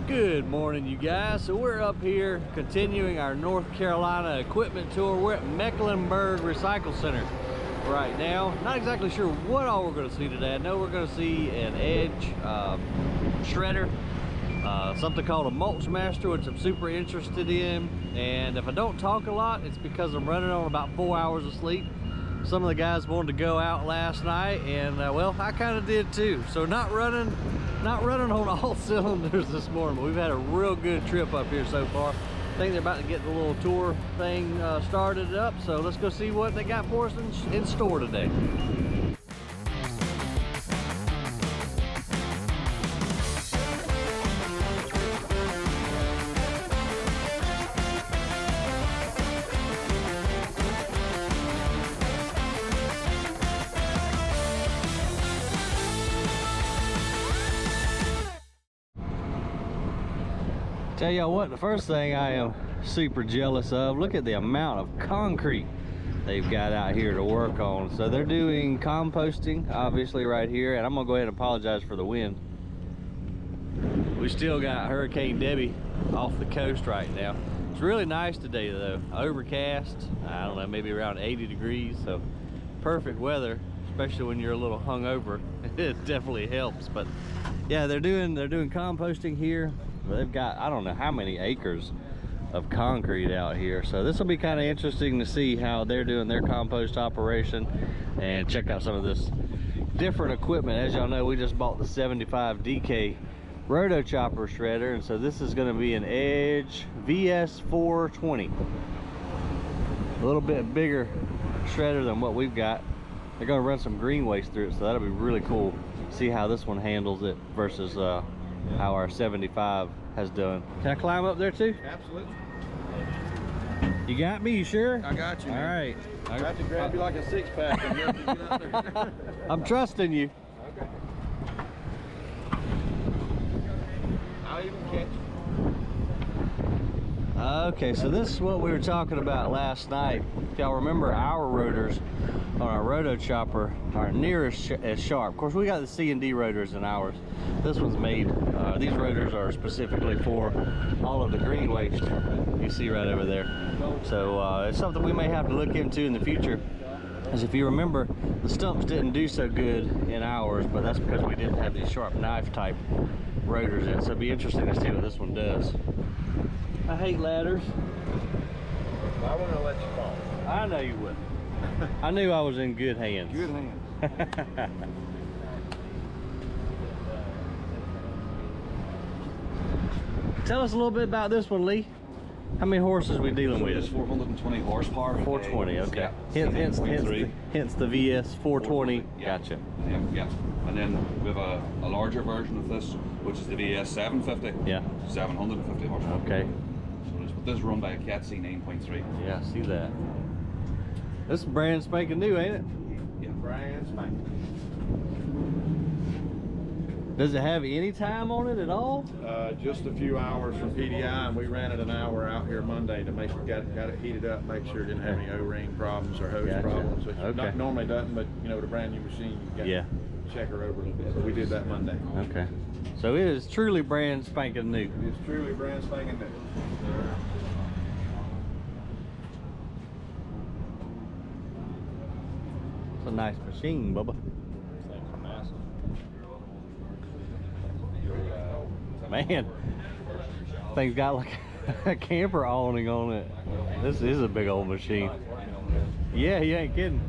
Good morning, you guys. So we're up here continuing our North Carolina equipment tour. We're at Mecklenburg Recycle Center right now. Not exactly sure what all we're going to see today. I know we're going to see an edge shredder, something called a Mulch master, which I'm super interested in. And if I don't talk a lot, it's because I'm running on about 4 hours of sleep. Some of the guys wanted to go out last night, and well, I kind of did too. So not running on all cylinders this morning, but we've had a real good trip up here so far. I think they're about to get the little tour thing started up, so let's go see what they got for us in store today. Tell y'all what, the first thing I am super jealous of, look at the amount of concrete they've got out here to work on. So they're doing composting, obviously, right here, and I'm gonna go ahead and apologize for the wind. We still got Hurricane Debbie off the coast right now. It's really nice today though, overcast, I don't know, maybe around 80 degrees, so perfect weather, especially when you're a little hungover. It definitely helps. But yeah, they're doing composting here. They've got, I don't know how many acres of concrete out here, so this will be kind of interesting to see how they're doing their compost operation and check out some of this different equipment. As y'all know, we just bought the 75 DK roto chopper shredder, and so this is going to be an Edge VS 420, a little bit bigger shredder than what we've got. They're going to run some green waste through it, so that'll be really cool. See how this one handles it versus how our 75 has done. Can I climb up there too? Absolutely. You got me, you sure? I got you. All right. I got to grab you like a six-pack and help you get out there. I'm trusting you. Okay. I'll even catch you. Okay, so this is what we were talking about last night. If y'all remember, our rotors on our roto chopper are near as sharp. Of course, we got the C&D rotors in ours. This one's made, these rotors are specifically for all of the green waste you see right over there. So it's something we may have to look into in the future. As if you remember, the stumps didn't do so good in ours, but that's because we didn't have these sharp knife type rotors in. So it'd be interesting to see what this one does. I hate ladders. I want to let you fall. I know you wouldn't. I knew I was in good hands. Good hands. Tell us a little bit about this one, Lee. How many horses are we dealing with? It's 420 horsepower. 420, okay. Yeah. Hence the VS 420. Yeah. Gotcha. Yeah. And then we have a larger version of this, which is the VS 750. Yeah. 750 horsepower. Okay. So this is run by a Cat C 9.3. Yeah, I see that. This is brand spanking new, ain't it? Yeah, brand spanking. Does it have any time on it at all? Just a few hours from PDI, and we ran it an hour out here Monday to make sure got it heated up, make sure it didn't have any O-ring problems or hose problems, which Okay. normally doesn't. But you know, with a brand new machine, you got to check her over a little bit. So we did that Monday. Okay. So it is truly brand spanking new. It's truly brand spanking new. It's a nice machine, Bubba. Things are massive. Man, thing's got like a camper awning on it. This is a big old machine. Yeah, you ain't kidding.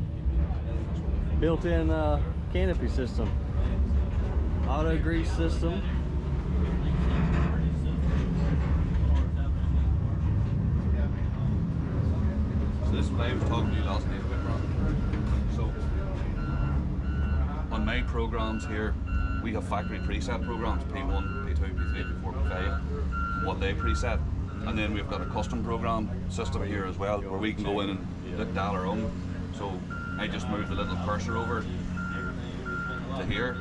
Built-in canopy system. Auto grease system. So this is what I was talking to you last night about. So on my programs here, we have factory preset programs, P1, P2, P3, P4, P5, what they preset. And then we've got a custom program system here as well, where we can go in and dial our own. So I just move the little cursor over to here.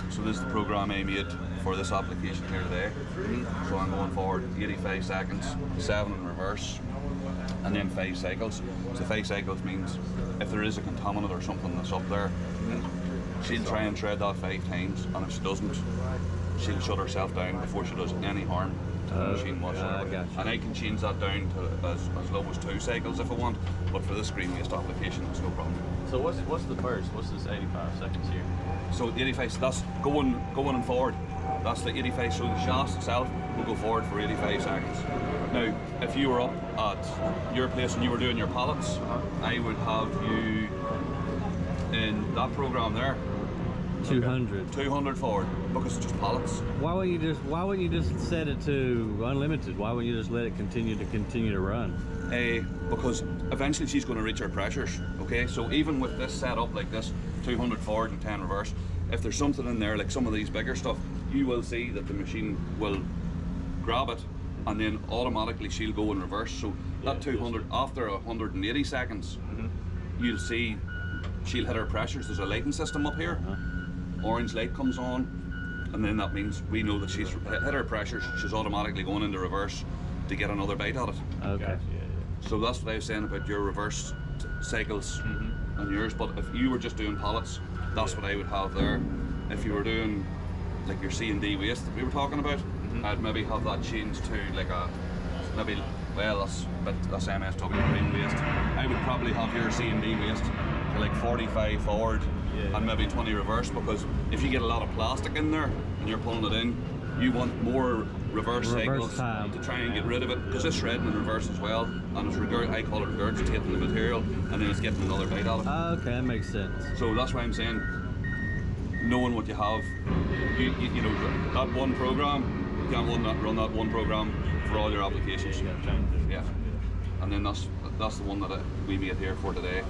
So this is the program I made for this application here today. So I'm going forward 85 seconds, 7 in reverse, and then 5 cycles. So 5 cycles means if there is a contaminant or something that's up there, she'll try and shred that 5 times, and if she doesn't, she'll shut herself down before she does any harm to the machine whatsoever. gotcha. And I can change that down to as low as 2 cycles if I want, but for this green waste application, it's no problem. So what's the first? What's this 85 seconds here? So the 85, that's going and forward. That's the 85, so the shaft itself will go forward for 85 seconds. Now, if you were up at your place and you were doing your pallets, I would have you in that program there, 200. 200 forward, because it's just pallets. Why wouldn't you just set it to unlimited? Why wouldn't you just let it continue to run? Because eventually she's going to reach her pressures, okay? So even with this setup like this, 200 forward and 10 reverse, if there's something in there, like some of these bigger stuff, you will see that the machine will grab it and then automatically she'll go in reverse. So that 200, after 180 seconds, you'll see she'll hit her pressures. There's a lighting system up here. Orange light comes on, and then that means we know that she's hit her pressures. She's automatically going into reverse to get another bite at it. Okay. So that's what I was saying about your reverse cycles and yours. But if you were just doing pallets, that's what I would have there. If you were doing like your C&D waste that we were talking about, I'd maybe have that changed to like a maybe, well, that's MS talking about green waste. I would probably have your C&D waste to like 45 forward and maybe 20 reverse, because if you get a lot of plastic in there and you're pulling it in, you want more reverse cycles time to try and get rid of it, because it's shredding in reverse as well, and it's I call it regurgitating the material, and then it's getting another bite out of it. Okay, that makes sense. So that's why I'm saying, knowing what you have, you know, that one program, you can't run that one program for all your applications. Yeah, and then that's the one that we made here for today.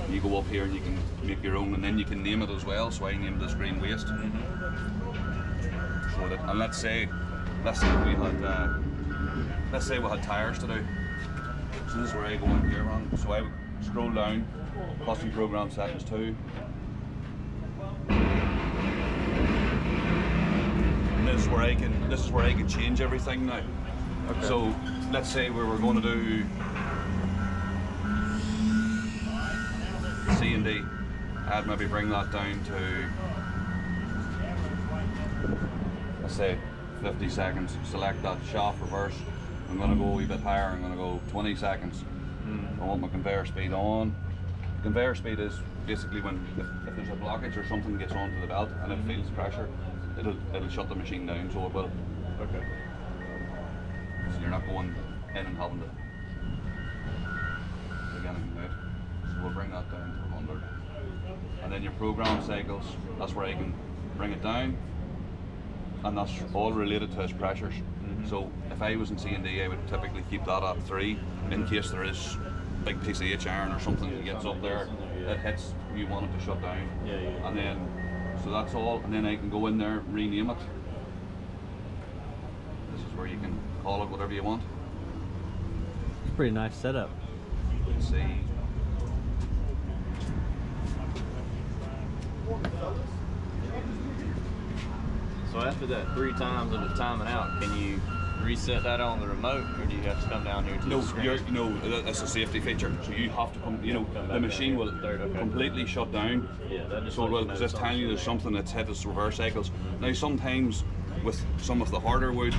You go up here and you can make your own, and then you can name it as well. So I named this green waste. So that, and let's say we had tires to do. So this is where I go in here, man. So I would scroll down, custom program settings 2. And this is where I can change everything now. Okay. So let's say we were going to do C&D, I'd maybe bring that down to, let's say 50 seconds, select that shaft reverse, I'm going to go a wee bit higher, I'm going to go 20 seconds. I want my conveyor speed on. Conveyor speed is basically when, if there's a blockage or something gets onto the belt and it feels pressure, it'll shut the machine down, so it will. Okay. So you're not going in and having to take anything out. So we'll bring that down to 100. And then your program cycles, that's where I can bring it down. And that's all related to its pressures. So if I was in C&D, I would typically keep that at 3 in case there is a big piece of H-iron or something that gets up there, it hits, you want it to shut down. And then, so that's all, and then I can go in there, rename it. This is where you can call it whatever you want. It's a pretty nice setup. Let's see. So after that 3 times of the timing out, can you reset that on the remote, or do you have to come down here to the screen? No, that's a safety feature. So you have to come, you know, the machine will completely shut down. Yeah, that just so it will, because it's telling you there's something that's hit its reverse cycles. Now sometimes with some of the harder wood,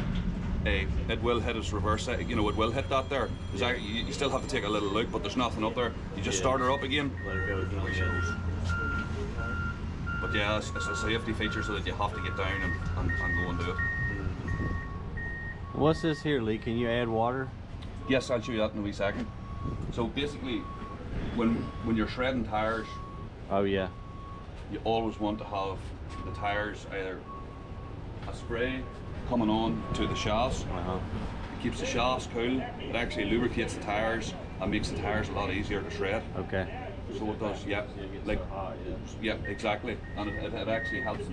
it will hit its reverse cycle, you know, it will hit that there. You still have to take a little look, but there's nothing up there. You just start her up again. Let her go again. But yeah, it's a safety feature so that you have to get down and go and do it. What's this here, Lee? Can you add water? Yes, I'll show you that in a wee second. So basically, when you're shredding tires, Oh yeah. you always want to have the tires either a spray coming on to the shafts. It keeps the shafts cool. It actually lubricates the tires and makes the tires a lot easier to shred. Okay. So it does, yeah. Like, yeah, exactly. And it actually helps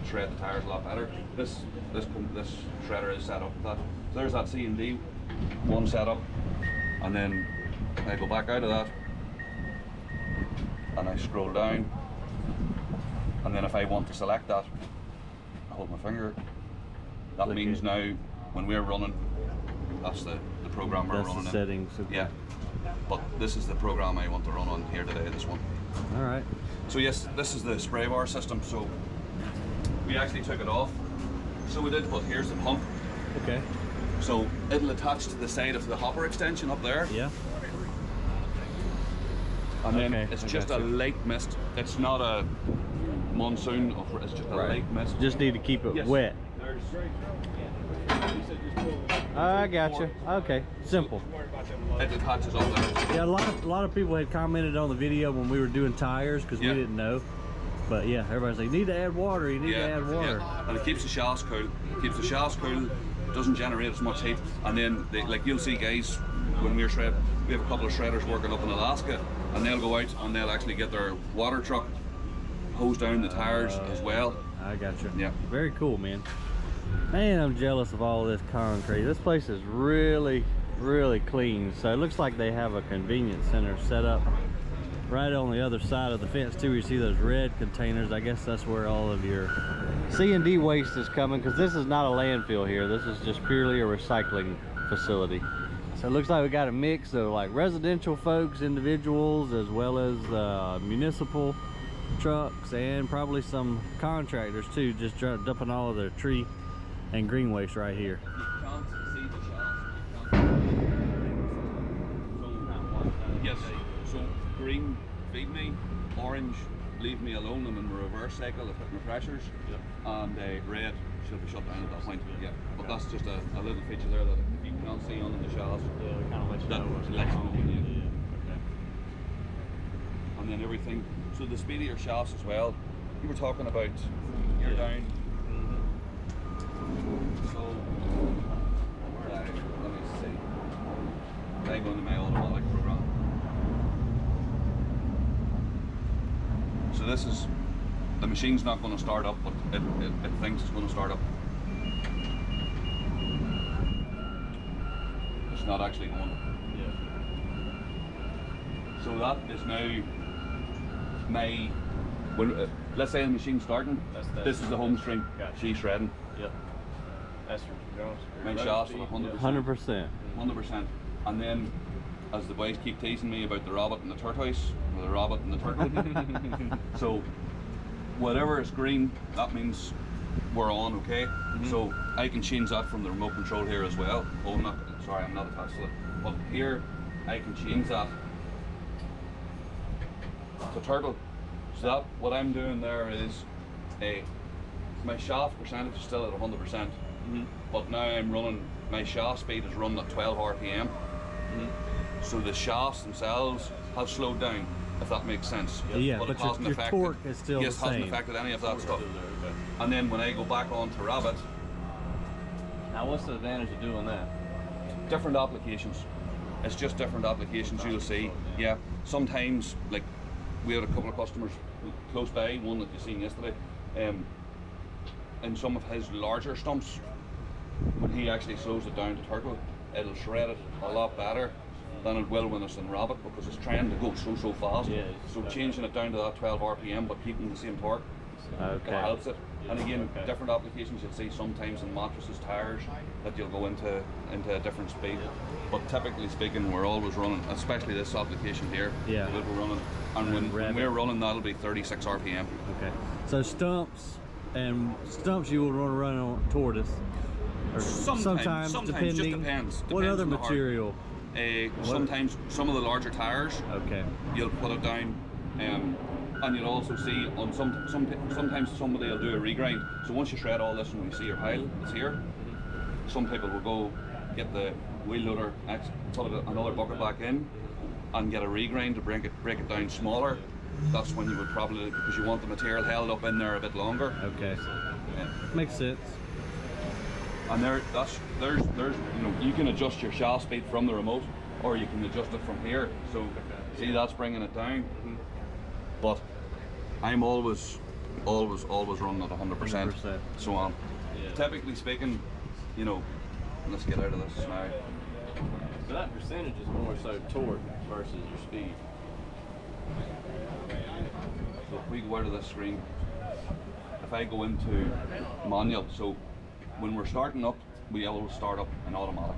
shred the tires a lot better. This shredder is set up with that. So there's that C&D one setup, and then I go back out of that and I scroll down, and then if I want to select that, I hold my finger. That means now when we're running, that's the program we're running That's the settings. in. Okay. Yeah. But this is the program I want to run on here today, this one. All right. So yes, this is the spray bar system. So we actually took it off. So we did, but here's the pump. Okay. So it'll attach to the side of the hopper extension up there. Yeah. And then Okay, it's I just a gotcha. light mist. It's not a monsoon, it's just a light mist. Just need to keep it Yes. wet. There's I gotcha. Okay, simple. it attaches up there. Yeah, a lot of people had commented on the video when we were doing tires because Yeah. we didn't know. But yeah, everybody's like, you need to add water. You need to add water. And it keeps the shafts cool. It keeps the shafts cool. Doesn't generate as much heat. And then, like you'll see, guys, when we're shred, we have a couple of shredders working up in Alaska, and they'll go out and they'll actually get their water truck hose down the tires as well. I gotcha. Yeah. Very cool, man. Man, I'm jealous of all this concrete. This place is really, really clean. So it looks like they have a convenience center set up right on the other side of the fence too. You see those red containers. I guess that's where all of your C&D waste is coming, because this is not a landfill here. This is just purely a recycling facility. So it looks like we got a mix of like residential folks, individuals, as well as municipal trucks, and probably some contractors too, just dumping all of their tree and green waste right here. Yes. So green, feed me. Orange, leave me alone. I'm in the reverse cycle of hitting the pressures. Yep. And red should be shut down at that point. Yeah. But that's just a little feature there that if you can't see on the shafts, Yeah, we kind of let you that know what's lets you going know. on. Yeah. Yeah. Okay. And then everything. So the speed of your shafts as well. You were talking about you're down. So let me see. I go into my automatic program. So this is, the machine's not going to start up, but it thinks it's going to start up. It's not actually going. Yeah. So that is now my, when, let's say the machine's starting, this is the home string, Gotcha. she's shredding. Yep. That's your Jones. My shafts are 100%. 100%. 100%. And then, as the boys keep teasing me about the rabbit and the tortoise, or the rabbit and the turtle, so whatever is green, that means we're on, okay? So I can change that from the remote control here as well. Oh, I'm not attached to it. But here, I can change that to turtle. So that, what I'm doing there is, my shaft percentage is still at 100%, but now I'm running, my shaft speed is running at 12 RPM. So the shafts themselves have slowed down, if that makes sense. Yeah, it but hasn't your affected- torque is still yes, the same. hasn't affected any of that stuff. Okay. And then when I go back on to rabbit, Now, what's the advantage of doing that? different applications. It's just different applications you'll see. Yeah, sometimes, like, we had a couple of customers close by, one that you seen yesterday, in some of his larger stumps, when he actually slows it down to turtle, it'll shred it a lot better than it will when it's in rabbit, because it's trying to go so fast. Yeah, So changing it down to that 12 RPM but keeping the same torque, Okay. it helps it. And again, Okay. different applications you'll see sometimes in mattresses, tires, that you'll go into a different speed. But typically speaking, we're always running, especially this application here, Yeah. that we're running. And when Rabbit. we're running, that'll be 36 RPM. Okay. So stumps you will run on tortoise. Or Sometimes depending. just depends. What Depends other on the heart. material? Sometimes some of the larger tires, Okay. you'll put it down, and you'll also see on sometimes somebody will do a regrind. So once you shred all this and you see your pile that's here, some people will go get the wheel loader, put another bucket back in, and get a regrind to break it down smaller. That's when you would probably, because you want the material held up in there a bit longer. Okay. Yeah. Makes sense. And there's you know, you can adjust your shaft speed from the remote, or you can adjust it from here. So see, that's bringing it down. But I'm always running at 100%. 100%. So on. Yeah. Typically speaking, you know, let's get out of this now. So that percentage is more so torque versus your speed. So if we go out of this screen, if I go into manual, so when we're starting up, we always start up in automatic.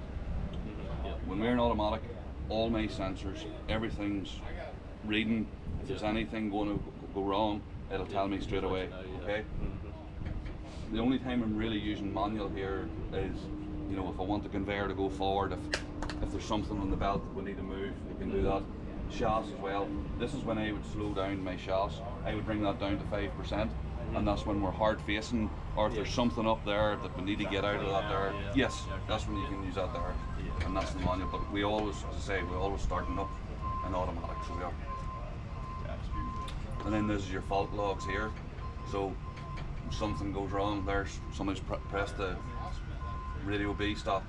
When we're in automatic, all my sensors, everything's reading. If there's anything going to go wrong, it'll tell me straight away. Okay. the only time I'm really using manual here is, you know, if I want the conveyor to go forward, if there's something on the belt that we need to move, we can do that. Shafts as well. This is when I would slow down my shafts. I would bring that down to 5%, and that's when we're hard facing, or if there's something up there that we need to get out of that there. Yes, that's when you can use that there, and that's the manual. But we always, as I say, we always starting up in automatic, so we are. And then this is your fault logs here. So if something goes wrong, there's somebody's pressed the radio B stop.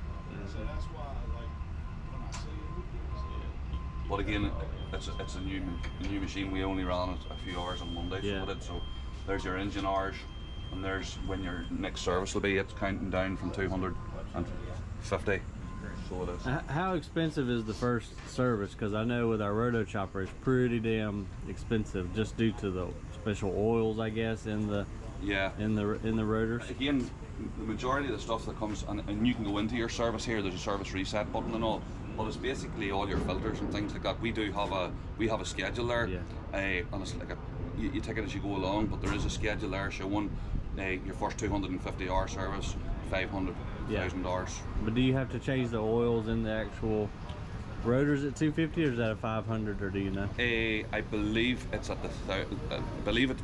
But again, it's a new machine. We only ran it a few hours on Monday, so there's your engine hours, and there's when your next service will be. It's counting down from 250. So it is. How expensive is the first service? Because I know with our roto chopper, it's pretty damn expensive, just due to the special oils, I guess, in the rotors. Again, the majority of the stuff that comes, and you can go into your service here. There's a service reset button and all. But it's basically all your filters and things like that. We have a schedule there, and it's like you take it as you go along. But there is a schedule there showing your first 250 hour service, 500,000 hours. But do you have to change the oils in the actual rotors at 250, or is that a 500, or do you know? I believe it's at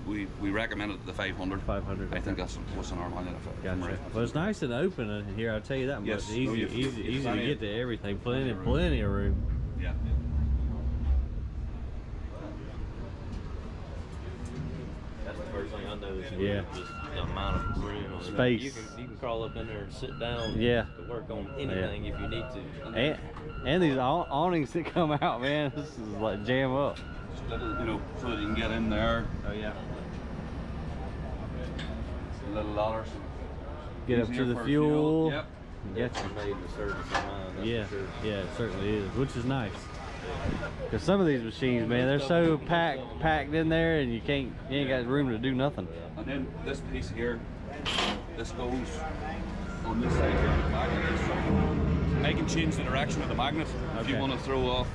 we recommend it at the 500. 500. I think that's what's in our manual. Gotcha. Well, it's nice and open in here. I'll tell you that much. Yes. Easy to get to everything. Plenty of room. Yeah. That's the first thing I noticed. Yeah. Just the amount of room. Space. You can crawl up in there and sit down. Yeah. To work on anything if you need to. And these awnings that come out, man, this is like jam up. Just little, you know, so that you can get in there. Oh yeah. Little ladders. Get up to the fuel. Yep. Gotcha. Made the service in mind, that's for sure. Yeah, it certainly is, which is nice. Because some of these machines, man, they're so packed in there, and you ain't got room to do nothing. And then this piece here, this goes on this side here. The magnet is. I can change the direction of the magnet. If you want to throw off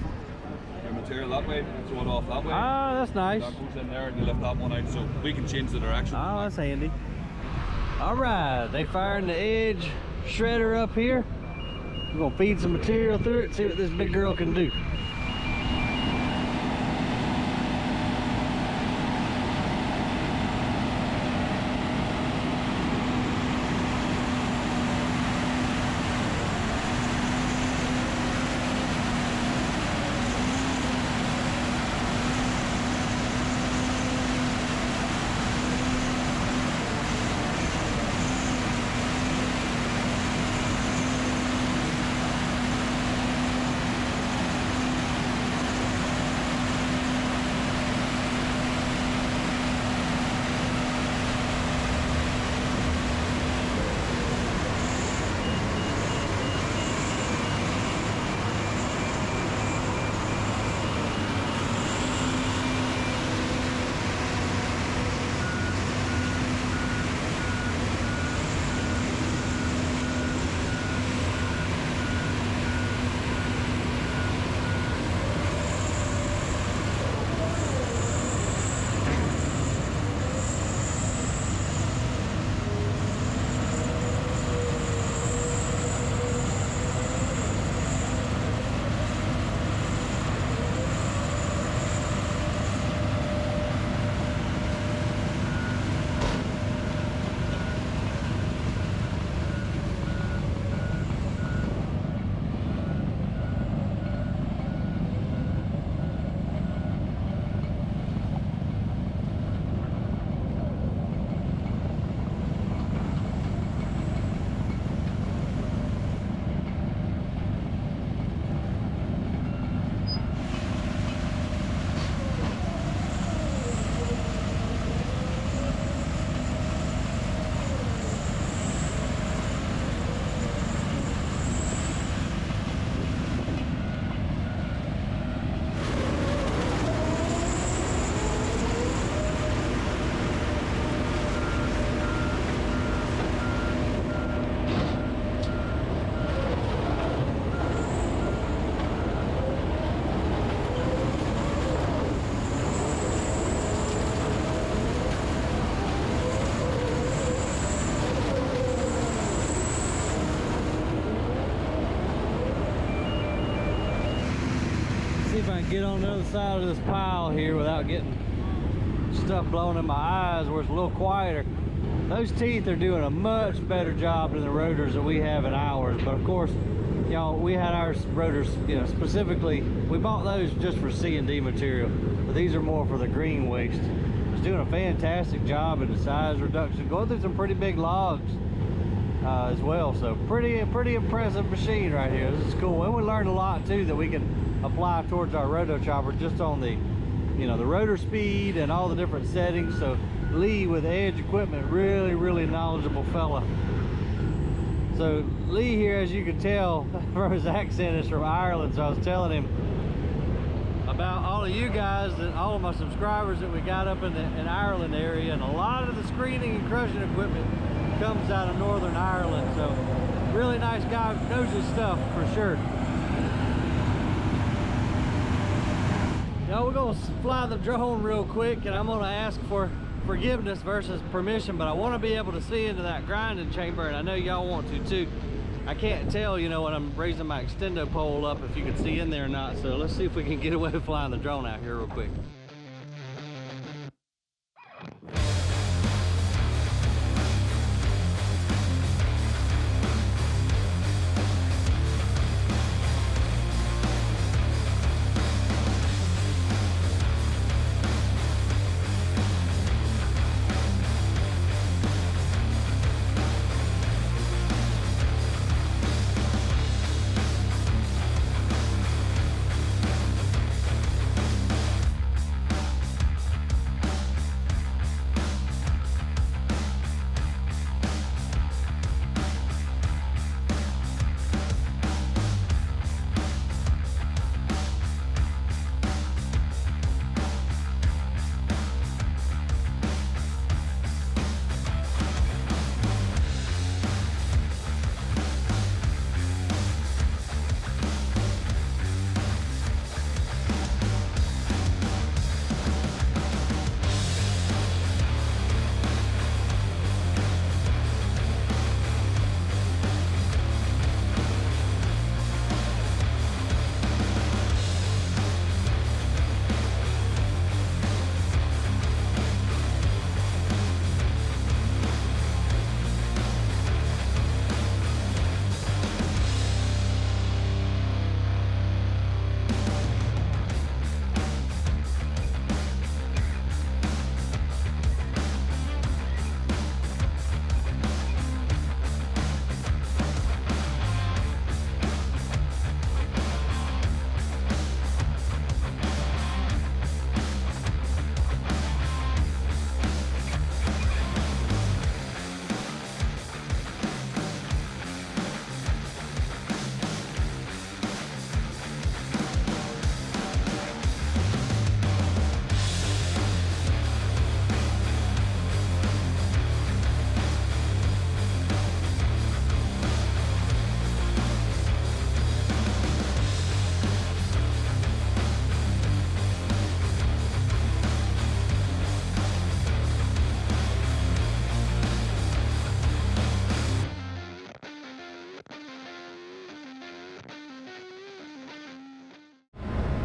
your material that way, throw it off that way. Ah, that's nice. That goes in there, and you lift that one out, so we can change the direction. Oh, that's handy. All right, they firing the edge shredder up here. We're gonna feed some material through it, see what this big girl can do. if I can get on the other side of this pile here without getting stuff blowing in my eyes where it's a little quieter. Those teeth are doing a much better job than the rotors that we have in ours. But of course, y'all, we had our rotors, you know, specifically, we bought those just for C&D material, but these are more for the green waste. It's doing a fantastic job in the size reduction, going through some pretty big logs as well. So pretty impressive machine right here. This is cool. And we learned a lot too that we can apply towards our roto chopper just on the, you know, the rotor speed and all the different settings. So Lee with Edge Equipment, really knowledgeable fella. So Lee here, as you can tell from his accent, is from Ireland. So I was telling him about all of you guys, and all of my subscribers that we got up in Ireland area, and a lot of the screening and crushing equipment comes out of Northern Ireland. So really nice guy, knows his stuff for sure. Now we're gonna fly the drone real quick, and I'm gonna ask for forgiveness versus permission, but I want to be able to see into that grinding chamber, and I know y'all want to too. I can't tell, you know, when I'm raising my extendo pole up if you can see in there or not. So let's see if we can get away with flying the drone out here real quick.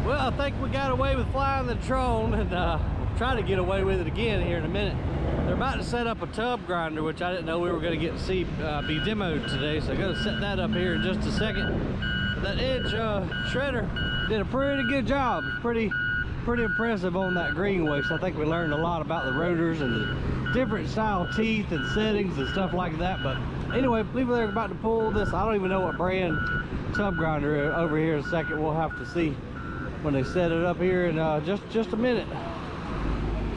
Well, I think we got away with flying the drone, and try to get away with it again here in a minute. They're about to set up a tub grinder, which I didn't know we were going to get to see be demoed today, so I'm going to set that up here in just a second. That Edge shredder did a pretty good job. Pretty impressive on that green waste. I think we learned a lot about the rotors and the different style teeth and settings and stuff like that. But anyway, I believe they're about to pull this. I don't even know what brand tub grinder over here in a second. We'll have to see when they set it up here in just a minute.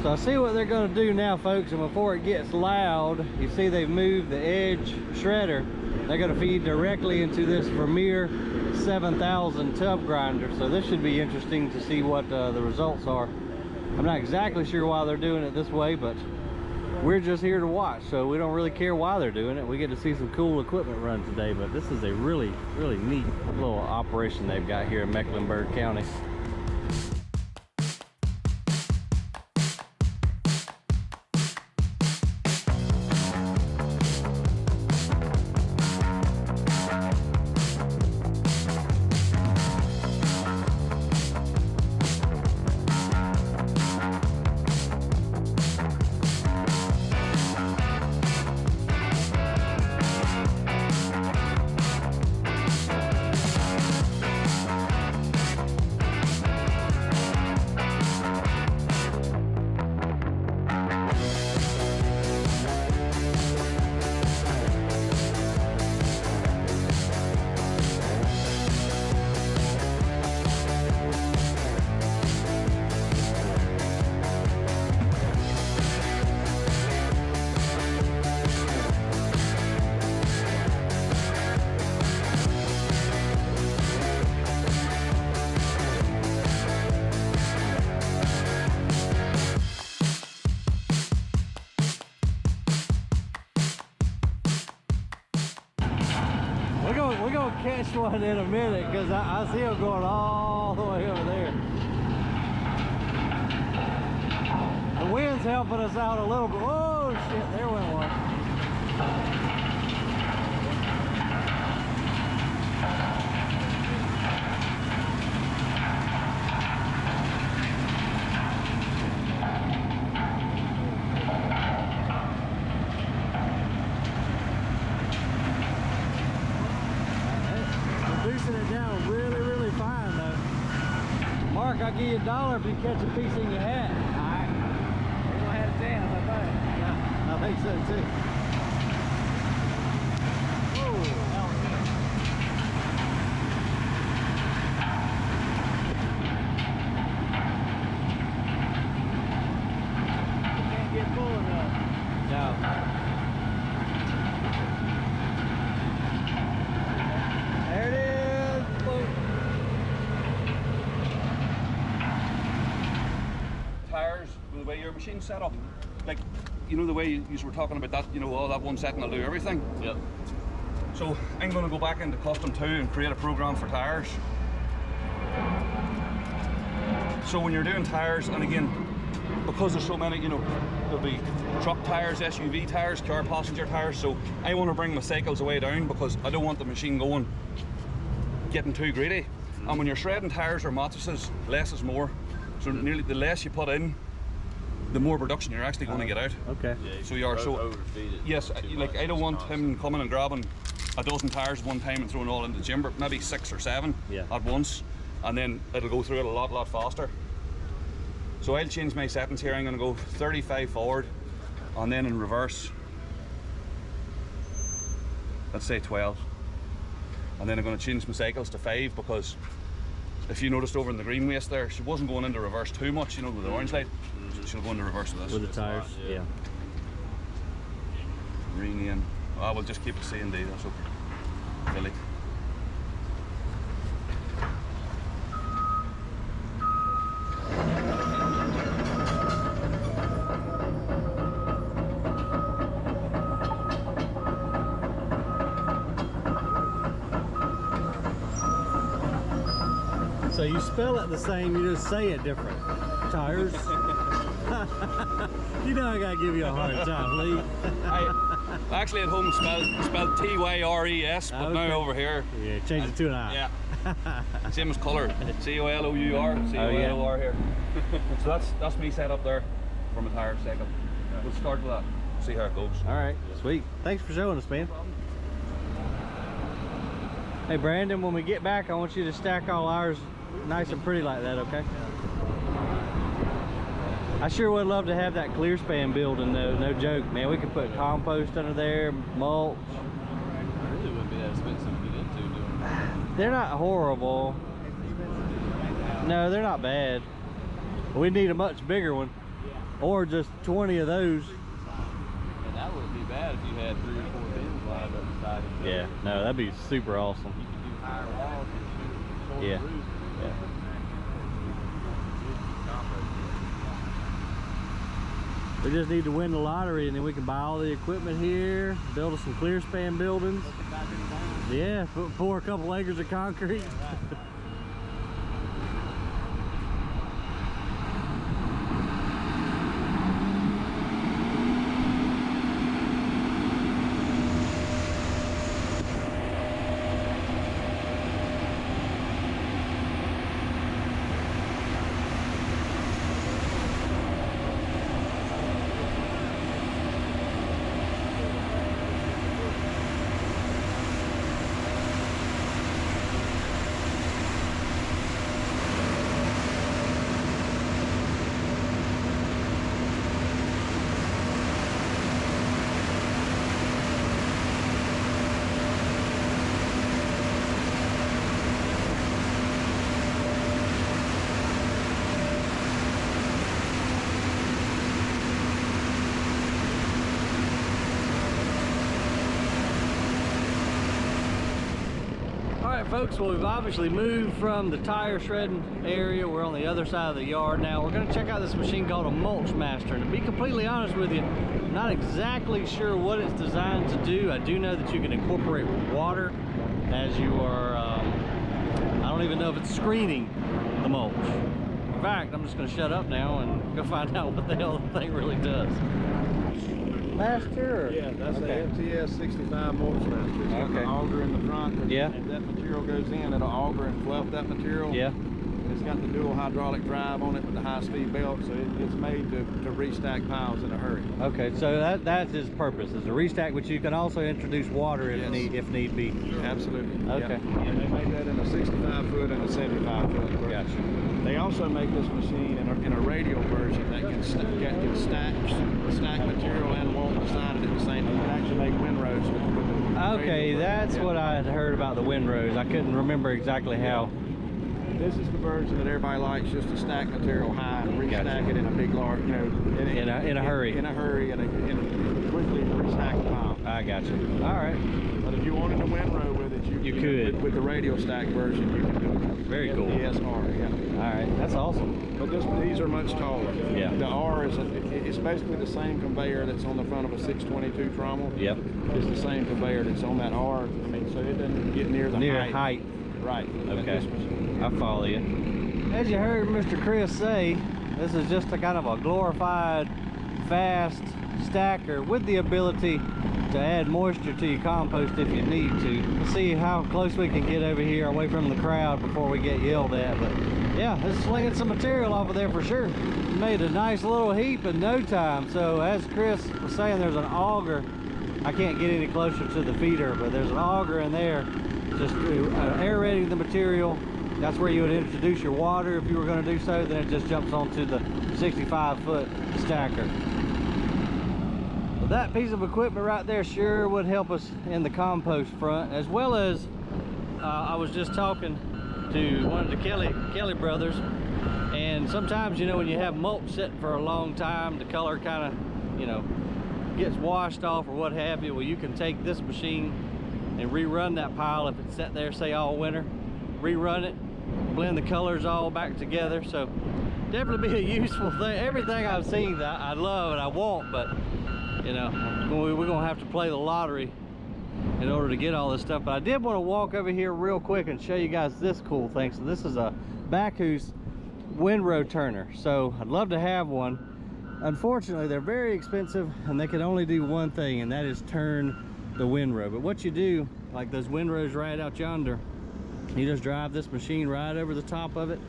So I see what they're going to do now, folks, and before it gets loud, you see they've moved the Edge shredder. They're going to feed directly into this Vermeer 7000 tub grinder. So this should be interesting to see what the results are. I'm not exactly sure why they're doing it this way, but we're just here to watch, so we don't really care why they're doing it. We get to see some cool equipment run today, but this is a really neat little operation they've got here in Mecklenburg County. We're gonna catch one in a minute because I see him going all the way over there. The wind's helping us out a little bit. Oh shit, there went one. Reducing it down really, really fine though. Mark, I'll give you $1 if you catch a piece in your hat. Alright. We're gonna have a chance, I think. Yeah, I think so too. Whoa. You can't get full enough. No. There it is. Boom. Tires, the way your machine's set up, like, you know the way you were talking about that, you know, all that one setting will do everything. Yep. So I'm going to go back into custom 2 and create a program for tires. So when you're doing tires, and again, because there's so many, you know, there'll be truck tires, SUV tires, car passenger tires, so I want to bring my cycles away down because I don't want the machine getting too greedy. And when you're shredding tires or mattresses, less is more. So nearly the less you put in, the more production you're actually going to get out. Okay. Yeah, So you are so overfeed it. Yes, too like much, I don't it's want not. him coming and grabbing a dozen tires at one time and throwing all into the gym, but maybe 6 or 7 Yeah. at once, and then it'll go through it a lot faster. So I'll change my settings here. I'm going to go 35 forward, and then in reverse, let's say 12, and then I'm going to change my cycles to 5 because if you noticed over in the green waste there, she wasn't going into reverse too much, you know, with the orange light. She'll go into reverse with this. With the tires, yeah. Rename. I will just keep it C&D, that's okay. Delete. So you spell it the same, you just say it different. Tires. You know I gotta give you a hard time, Lee. I actually at home spelled T-Y-R-E-S, but Okay. now over here, Yeah, change it to an I. yeah, same as colour, C-O-L-O-U-R, C-O-L-O-R here. So that's me set up there for my tire cycle. We'll start with that, see how it goes. All right, sweet. Thanks for showing us, man. Hey, Brandon, when we get back, I want you to stack all ours nice and pretty like that, okay? I sure would love to have that clear span building though, no joke, man. We could put compost under there, mulch. It really wouldn't be that expensive to get into doing that. They're not horrible. No, they're not bad. We need a much bigger one. Or just 20 of those. And that wouldn't be bad if you had 3 or 4 bins lined up beside each other. Yeah, no, that'd be super awesome. You could do higher walls and shorter Yeah. roofs. Yeah. We just need to win the lottery and then we can buy all the equipment here, build us some clear span buildings. Yeah, pour a couple acres of concrete. Folks, well, we've obviously moved from the tire shredding area. We're on the other side of the yard now. We're going to check out this machine called a Mulch Master. And to be completely honest with you, I'm not exactly sure what it's designed to do. I do know that you can incorporate water as you are, I don't even know if it's screening the mulch. In fact, I'm just going to shut up now and go find out what the hell the thing really does. Master? Or? Yeah, that's okay. the FTS 65 mulch master. It's got Okay. the auger in the front. Yeah. If that material goes in, it'll auger and fluff that material. Yeah. It's got the dual hydraulic drive on it with the high-speed belt, so it's made to restack piles in a hurry. Okay, so that's its purpose, is a restack, which you can also introduce water if, Yes. need be. Absolutely. Okay. Yeah. And they make that in a 65-foot and a 75-foot. Gotcha. They also make this machine in a radial version that can stack material and wall beside it at the same time. It can actually make windrows with the Okay, radial that's version. what I had heard about the windrows. I couldn't remember exactly how. This is the version that everybody likes, just to stack material high and restack Gotcha. it in a big, large, you know, In a hurry. In a hurry, and quickly restack the pile. I got you. All right. But if you wanted to windrow with it, you could. With the radial stack version, you can do it. Very cool. DSR, yeah. All right, that's awesome. But these are much taller. Yeah. The R is it's basically the same conveyor that's on the front of a 622 trommel. Yep. It's the same conveyor that's on that R. I mean, so it doesn't get near the height. Right. Okay. I follow you. As you heard Mr. Chris say, this is just a kind of a glorified, fast stacker with the ability to add moisture to your compost if you need to. Let's see how close we can get over here away from the crowd before we get yelled at. But yeah, this is slinging some material off of there for sure. Made a nice little heap in no time. So as Chris was saying, there's an auger. I can't get any closer to the feeder, but there's an auger in there just aerating the material. That's where you would introduce your water if you were going to do so. Then it just jumps onto the 65-foot stacker. That piece of equipment right there sure would help us in the compost front, as well as I was just talking to one of the Kelly brothers, and sometimes, you know, when you have mulch sitting for a long time, the color kind of, you know, gets washed off or what have you. Well, you can take this machine and rerun that pile if it's sat there, say, all winter, rerun it, blend the colors all back together. So definitely be a useful thing. Everything I've seen that I love and I want, but you know, we're gonna have to play the lottery in order to get all this stuff. But I did want to walk over here real quick and show you guys this cool thing. So this is a Bacchus windrow turner. So I'd love to have one. Unfortunately, they're very expensive and they can only do one thing, and that is turn the windrow. But what you do, like those windrows right out yonder, you just drive this machine right over the top of it.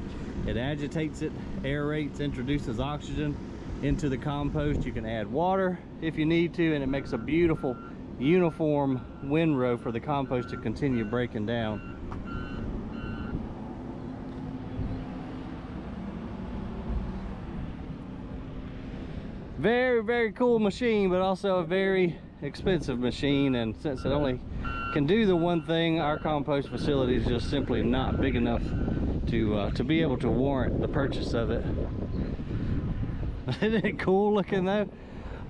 It agitates it, aerates, introduces oxygen into the compost. You can add water if you need to, and it makes a beautiful uniform windrow for the compost to continue breaking down. Very, very cool machine, but also a very expensive machine. And since it only can do the one thing, our compost facility is just simply not big enough to be able to warrant the purchase of it. Isn't it cool looking though?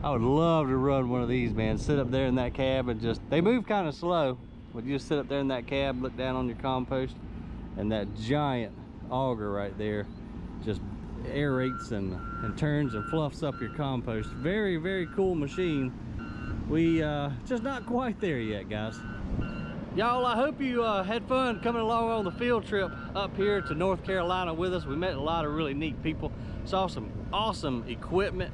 I would love to run one of these, man. Sit up there in that cab and just, they move kind of slow, but you just sit up there in that cab, look down on your compost, and that giant auger right there just aerates and turns and fluffs up your compost. Very, very cool machine. We just not quite there yet, guys. Y'all, I hope you had fun coming along on the field trip up here to North Carolina with us. We met a lot of really neat people, saw some awesome equipment.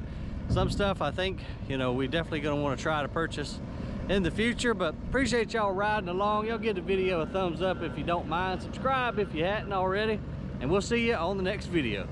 Some stuff I think, you know, we definitely gonna want to try to purchase in the future. But appreciate y'all riding along. Y'all give the video a thumbs up if you don't mind. Subscribe if you hadn't already, and we'll see you on the next video.